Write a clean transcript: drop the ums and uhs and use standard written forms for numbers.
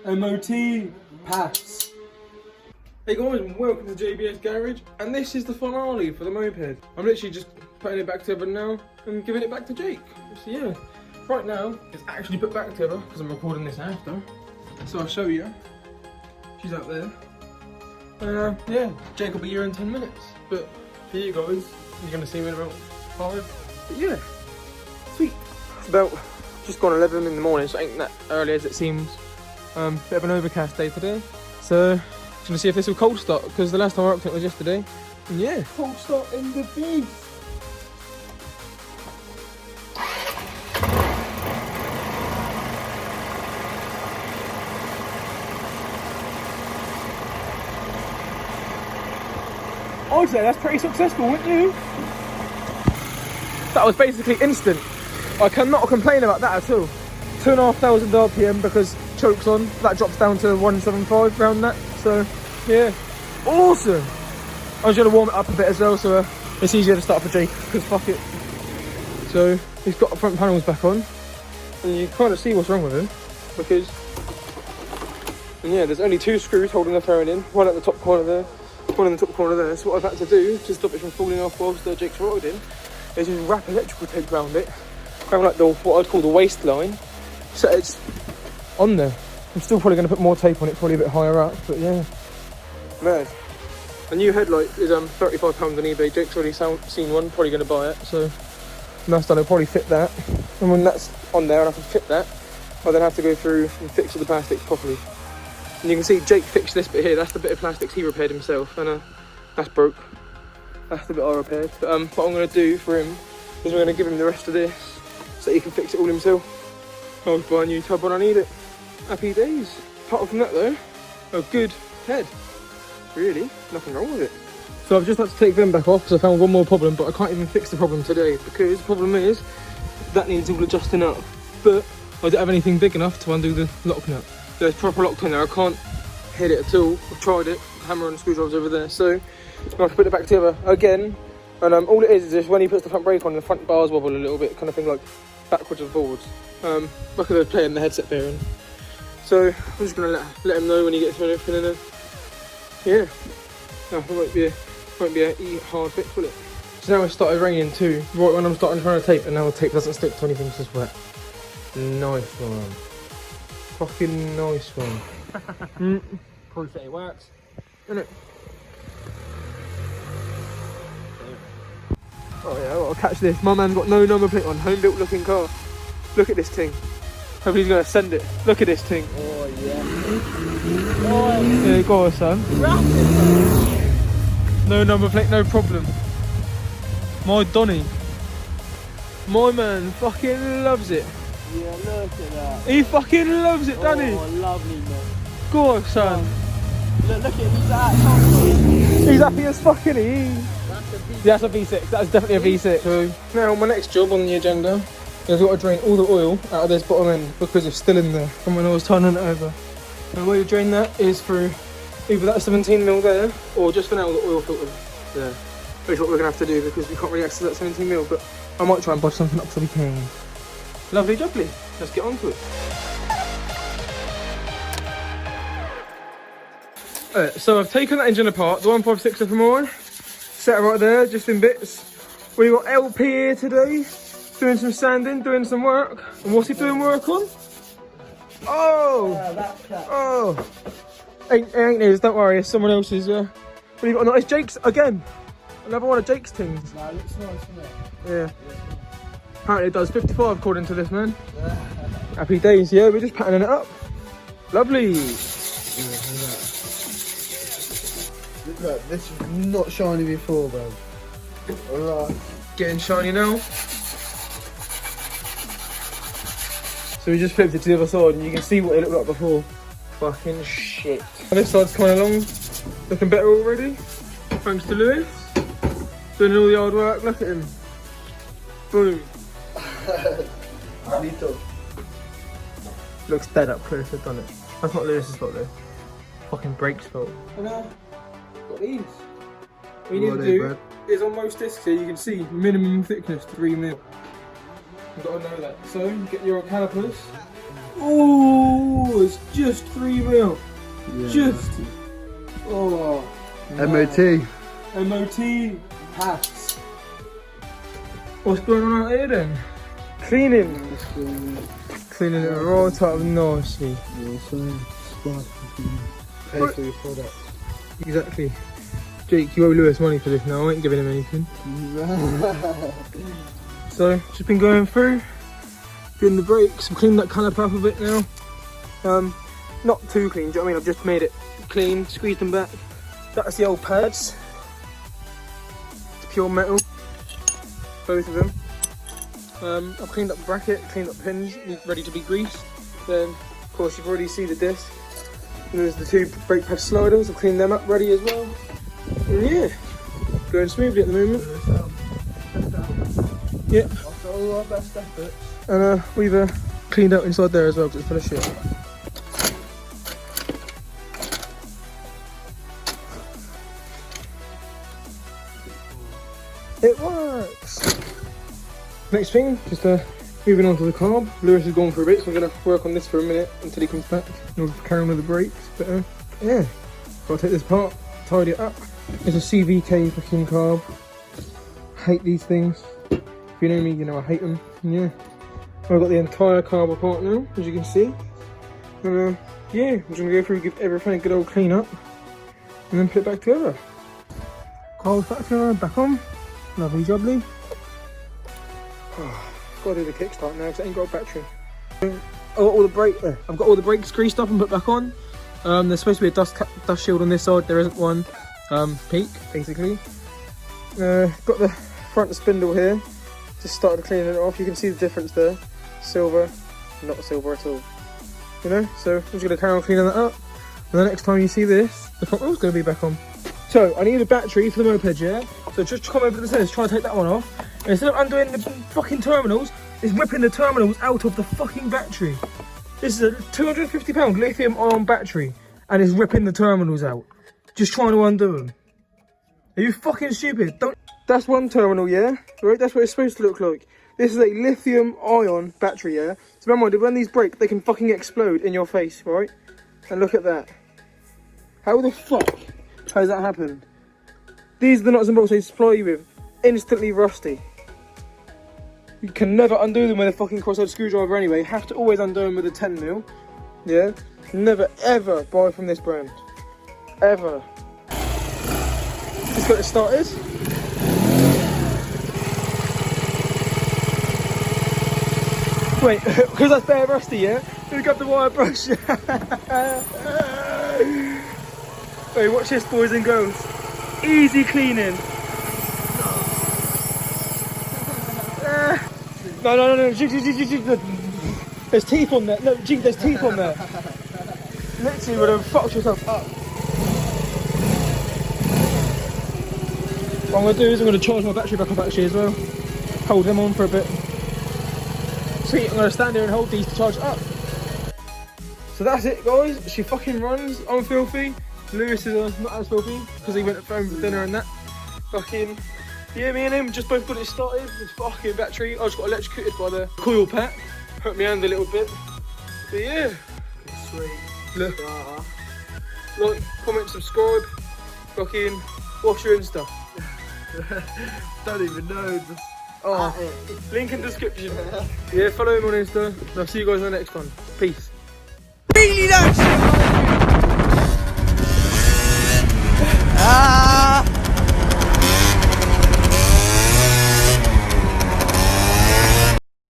MOT pass. Hey guys, and welcome to JB's Garage, and this is the finale for the moped. I'm literally just putting it back together now and giving it back to Jake. So yeah, right now it's actually put back together because I'm recording this after. So I'll show you. She's out there. Yeah, Jake will be here in 10 minutes. But for you guys, you're gonna see me in about 5. But yeah, sweet. It's about just gone 11 in the morning, so it ain't that early as it seems. Bit of an overcast day today. So just gonna see if this will cold start, because the last time I worked on it was yesterday. And yeah, cold start in the beast. I'd say that's pretty successful, wouldn't you? That was basically instant. I cannot complain about that at all. 2,500 RPM because choke's on. That drops down to 175 around that. So yeah, awesome. I was gonna warm it up a bit as well, so it's easier to start for Jake because fuck it. So he's got the front panels back on, and you kind of see what's wrong with him because, and yeah, there's only 2 screws holding the fairing in. One at the top corner there, one in the top corner there. So what I've had to do to stop it from falling off whilst Jake's riding is just wrap electrical tape around it, around like the what I'd call the waistline, so it's on there. I'm still probably going to put more tape on it, probably a bit higher up, but yeah. Mad. A new headlight is £35 on eBay. Jake's already seen one, probably going to buy it. So when that's done, I'll probably fit that. And when that's on there and I can fit that, I'll then have to go through and fix all the plastics properly. And you can see Jake fixed this bit here. That's the bit of plastics he repaired himself, and that's broke. That's the bit I repaired. But what I'm going to do for him is we're going to give him the rest of this so he can fix it all himself. I'll buy a new tub when I need it. Happy days. Apart from that though, a good head. Really, nothing wrong with it. So I've just had to take them back off because I found one more problem, but I can't even fix the problem today because the problem is that needs all adjusting up. But I don't have anything big enough to undo the lock nut. There's proper lock in there, I can't hit it at all. I've tried it, hammer and screwdrivers over there, so I have to put it back together again. And all it is just when he puts the front brake on, the front bars wobble a little bit, kind of thing, like backwards and forwards. Like they're playing the headset bearing. So I'm just gonna let him know when he gets through everything, and yeah, no, it won't be a hard fix, will it? So now it started raining too, right when I'm starting trying to tape, and now the tape doesn't stick to anything, it's just wet. Nice one. Fucking nice one. Proof that it works, isn't it? Oh yeah, I'll catch this. My man's got no number plate on, home built looking car. Look at this thing. Hopefully he's gonna send it. Look at this thing. Oh yeah. Oh, yeah, go on, son. No number plate, no problem. My Donny. My man fucking loves it. Yeah, look at that. He fucking loves it, doesn't he? Oh, lovely, man. Go on, son. Look at him, he's that. He's happy as fuck, isn't he? That's a V6. That's definitely a V6. So now my next job on the agenda is I've got to drain all the oil out of this bottom end because it's still in there from when I was turning it over. And the way to drain that is through either that 17mm there, or just for now the oil filter there. Which is what we're going to have to do because we can't really access that 17mm, but I might try and budge something up so we can. Lovely jubbly. Let's get on to it. So I've taken that engine apart, the 156 FMR, set it right there, just in bits. We've got LP here today, doing some sanding, doing some work. And what's he doing work on? Oh! Oh! Ain't his, don't worry, it's someone else's. What have you got? No, it's Jake's again. Another one of Jake's things. No, it looks nice, doesn't it? Yeah. Apparently it does 55 according to this man. Happy days, yeah, we're just patterning it up. Lovely. Look, this was not shiny before, bro. Alright. Getting shiny now. So we just flipped it to the other side and you can see what it looked like before. Fucking shit. And this side's coming along, looking better already. Thanks to Lewis. Doing all the hard work, look at him. Boom. Looks dead up close, I've done it. That's not Lewis's fault though. Fucking brake's fault. And got these. What you need to do is on most discs here you can see minimum thickness 3mm. You've got to know that. So you get your calipers Oh, it's just 3 mil. Yeah, Just. Oh. MOT. MOT. Pass. What's going on out here then? Cleaning. Cleaning it right out of nicely. Yeah, so pay for your product. Exactly. Jake, you owe Lewis money for this now, I ain't giving him anything. So, just been going through, doing the brakes. I'm cleaning that caliper up a bit now. Not too clean, do you know what I mean? I've just made it clean, squeezed them back. That's the old pads. It's pure metal, both of them. I've cleaned up the bracket, cleaned up pins, ready to be greased. Then, of course, you've already seen the disc. And there's the 2 brake pad sliders, I've cleaned them up, ready as well. And yeah, going smoothly at the moment. Yeah. After all our best efforts. And we've cleaned out inside there as well because it's full of shit. It works! Next thing, just moving on to the carb. Lewis has gone for a bit, so I'm going to work on this for a minute until he comes back in order to carry on with the brakes. But yeah, gotta take this apart, tidy it up. It's a CVK fucking carb. Hate these things. If you know me, you know I hate them. Yeah. I've got the entire carb apart now, as you can see. And yeah, I'm just going to go through, give everything a good old clean up. And then put it back together. Carb factor back on. Lovely jubbly. Oh, gotta do the kickstart now because I ain't got a battery. I've got all the brakes greased up and put back on. There's supposed to be a dust shield on this side, there isn't one. Peak, basically. Got the front spindle here. Just started cleaning it off. You can see the difference there. Silver, not silver at all. You know, so I'm just going to carry on cleaning that up. And the next time you see this, the front wheel's going to be back on. So, I need a battery for the moped, yeah? So just come over to the centre, try and take that one off. And instead of undoing the fucking terminals, it's ripping the terminals out of the fucking battery. This is a £250 lithium ion battery, and it's ripping the terminals out. Just trying to undo them. Are you fucking stupid? Don't. That's one terminal, yeah? Right, that's what it's supposed to look like. This is a lithium ion battery, yeah? So remember, when these break, they can fucking explode in your face, right? And look at that. How the fuck has that happened? These are the nuts and bolts they supply you with. Instantly rusty. You can never undo them with a fucking crosshead screwdriver anyway. You have to always undo them with a 10mm. Yeah? Never ever buy from this brand. Ever. Just got it started. Wait, because that's bare rusty, yeah? Let me grab the wire brush. Wait, watch this, boys and girls. Easy cleaning. No. Jig. There's teeth on there. No, Jig, there's teeth on there. Literally would have fucked yourself up. What I'm going to do is I'm going to charge my battery back up actually as well. Hold them on for a bit. Sweet, I'm going to stand here and hold these to charge up. So that's it, guys. She fucking runs. I'm filthy. Lewis is not as filthy because he went home for dinner and that. Fucking, yeah, me and him just both got it started. This fucking battery. I just got electrocuted by the coil pack. Hurt my hand a little bit. But yeah. Sweet. Look. Like, comment, subscribe. Fucking wash your Insta. Don't even know. Link in description. Yeah, follow him on Insta. And I'll see you guys in the next one. Peace. Really don't